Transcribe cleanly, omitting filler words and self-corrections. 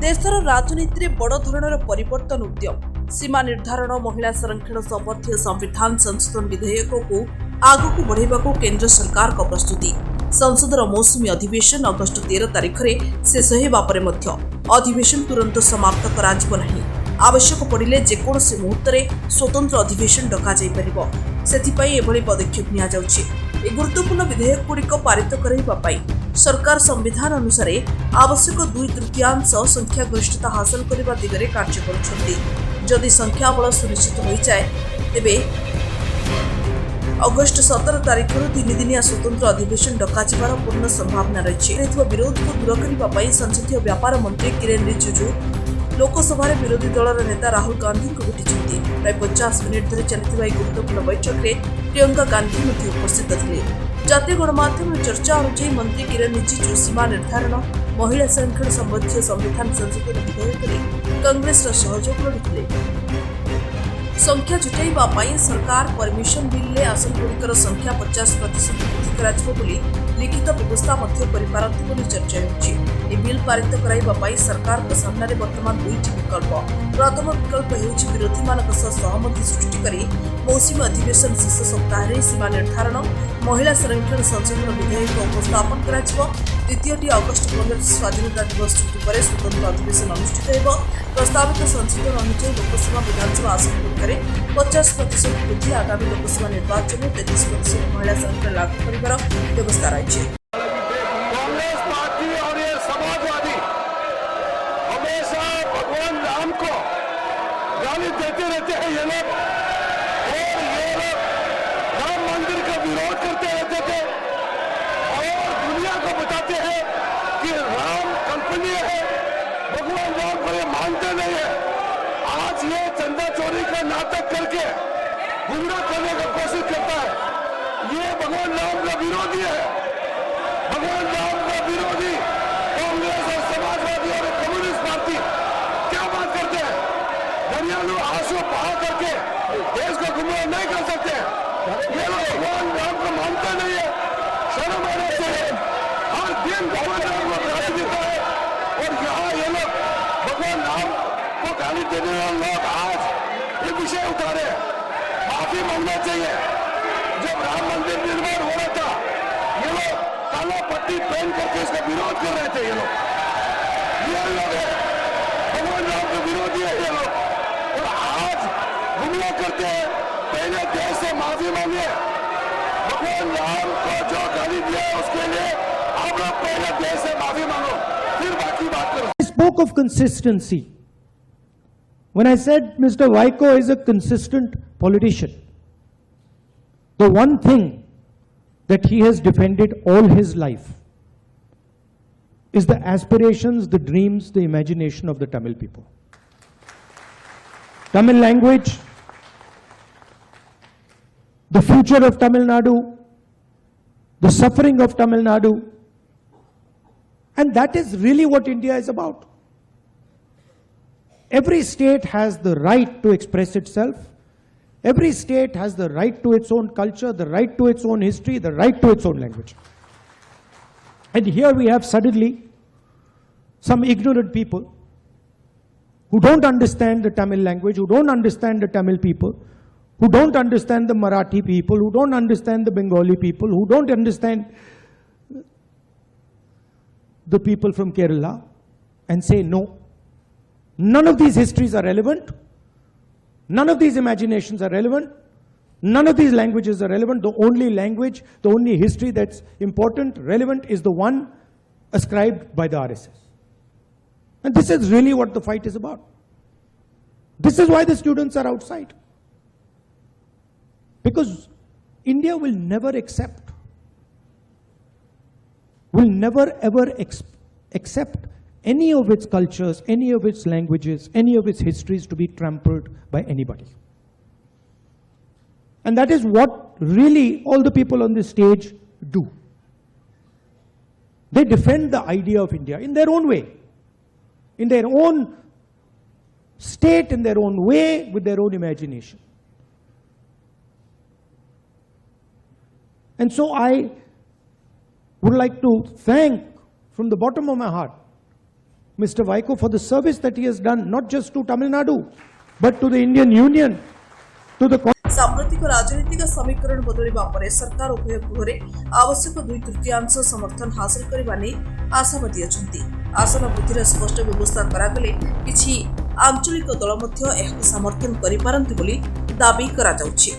देशर राजनीति में बड़ धरणर परिवर्तन उद्यम सीमा निर्धारण महिला संरक्षण संबंधी संविधान संशोधन विधेयक को आगक बढ़ावा केंद्र सरकार का प्रस्तुति संसदर मौसुमी अधिवेशन अगस्ट 13 तारिख में शेष होगा अधिवेशन तुरंत समाप्त कर आवश्यक पड़े जेकोसी मुहूर्त स्वतंत्र अधिवेशन डकाई पदक्षेप नि गुरुत्वपूर्ण विधेयक गुड़िक पारित करने सरकार संविधान अनुसार आवश्यक 2/3 संख्यागरिष्ठता हासिल करने दिगरे कार्य करुछन्ति। संख्या बल सुनिश्चित हो जाए तेबे अगस्ट 17 तारिख 3 दिनिया स्वतंत्र अधिवेशन डकाଯିबार पूर्ण संभावना रही विरोध को दूर करने संसदीय व्यापार मंत्री किरेन रिजिजू लोकसभा विरोधी दलर नेता राहुल गांधी को भेटी प्राय 50 मिनिट धरी चलता गुरुत्वपूर्ण बैठक में प्रियंका गांधी उपस्थित थे। जातीय गणमाध्यम चर्चा अनुसार मंत्री किरेन रिजिजू सीमा निर्धारण महिला संरक्षण संबंधी संविधान संशोधन विधेयक में कांग्रेस सहयोग लोड़ी संख्या जुटाइवाई सरकार परमिशन बिल में आसन गुड़िकर संख्या 50% वृद्धि कर लिखित व्यवस्था चर्चा होगी। बिल पारित कराइवाई सरकार सामने वर्तमान 2टी विकल्प प्रथम विकल्प होउछि विरोधी मानक सहमति सृष्टि करी मौसुमी अधिवेशन शेष सप्ताह सीमा निर्धारण महिला संरक्षण संशोधन विधेयक उपस्थापन कर द्वितीयटी अगस्ट 15 स्वाधीनता दिवस छुट्टी पर स्वतंत्र अधिवेशन अनुष्ठित हो। प्रस्तावित संशोधन अनुसार लोकसभा विधानसभा आसन गुड़िक 50% वृद्धि आगामी लोकसभा निर्वाचन में 33% महिला संरक्षण लागू कर व्यवस्था रही। कांग्रेस पार्टी और ये समाजवादी हमेशा भगवान राम को गाली देते रहते हैं ये लोग, और ये लोग राम मंदिर का विरोध करते रहते थे और दुनिया को बताते हैं कि राम कल्पनीय है, भगवान राम को ये मानते नहीं है। आज ये चंदा चोरी का नाटक करके गुमराह करने का कोशिश करता है। ये भगवान राम का विरोधी है। भगवान राम का विरोधी कांग्रेस और समाजवादी और कम्युनिस्ट पार्टी क्या बात करते हैं? दरियालू आंसू बहा करके देश को गुमराह नहीं कर सकते। ये लोग भगवान राम को मानते नहीं है। शर्म आना चाहिए। हर दिन भगवान राम को गाली देता है और यहाँ ये लोग भगवान राम को गाली देने वाले लोग आज ये विषय उठारे, माफी मांगना चाहिए। जब राम मंदिर निर्माण हो रहा था ये लोग काला पट्टी पहन करके इसका विरोध कर रहे थे। ये लोग है भगवान राम के विरोधी है ये लोग, और आज गुमराह करते हैं। पहले देश से माफी मांगे। भगवान राम को जो गाली दिया उसके लिए आप लोग पहले देश से माफी मांगो, फिर बाकी बात करो। I spoke of consistency when I said Mr. Vaiko is a consistent politician. The one thing that he has defended all his life is the aspirations, the dreams, the imagination of the Tamil people. Tamil language, the future of Tamil Nadu, the suffering of Tamil Nadu, and that is really what India is about. Every state has the right to express itself. Every state has the right to its own culture, the right to its own history, the right to its own language. And here we have suddenly some ignorant people who don't understand the Tamil language, who don't understand the Tamil people, who don't understand the Marathi people, who don't understand the Bengali people, who don't understand the people from Kerala, and say no. None of these histories are relevant. None of these imaginations are relevant. None of these languages are relevant. The only language, the only history that's important, relevant is the one ascribed by the RSS. And this is really what the fight is about. This is why the students are outside. Because India will never accept, will never ever accept any of its cultures, any of its languages, any of its histories to be trampled by anybody. And that is what really all the people on this stage do. They defend the idea of India in their own way, in their own state, in their own way, with their own imagination. And so I would like to thank from the bottom of my heart Mr. Vaiko for the service that he has done, not just to Tamil Nadu, but to the Indian Union, to the ସାମ୍ପ୍ରତିକ ରାଜନୈତିକ ସମୀକରଣ ବଦଳିବା ପରେ ସରକାର ଉଭୟ ଗୃହରେ ଆବଶ୍ୟକ 2/3 ସମର୍ଥନ ହାସଲ କରିବା ନେଇ ଆଶାବାଦୀ ଅଛନ୍ତି। ଆସନ ବୃଦ୍ଧିର ସ୍ପଷ୍ଟ ବ୍ୟବସ୍ଥା କରାଗଲେ କିଛି ଆଞ୍ଚଳିକ ଦଳ ମଧ୍ୟ ଏହାକୁ ସମର୍ଥନ କରିପାରନ୍ତି ବୋଲି ଦାବି କରାଯାଉଛି।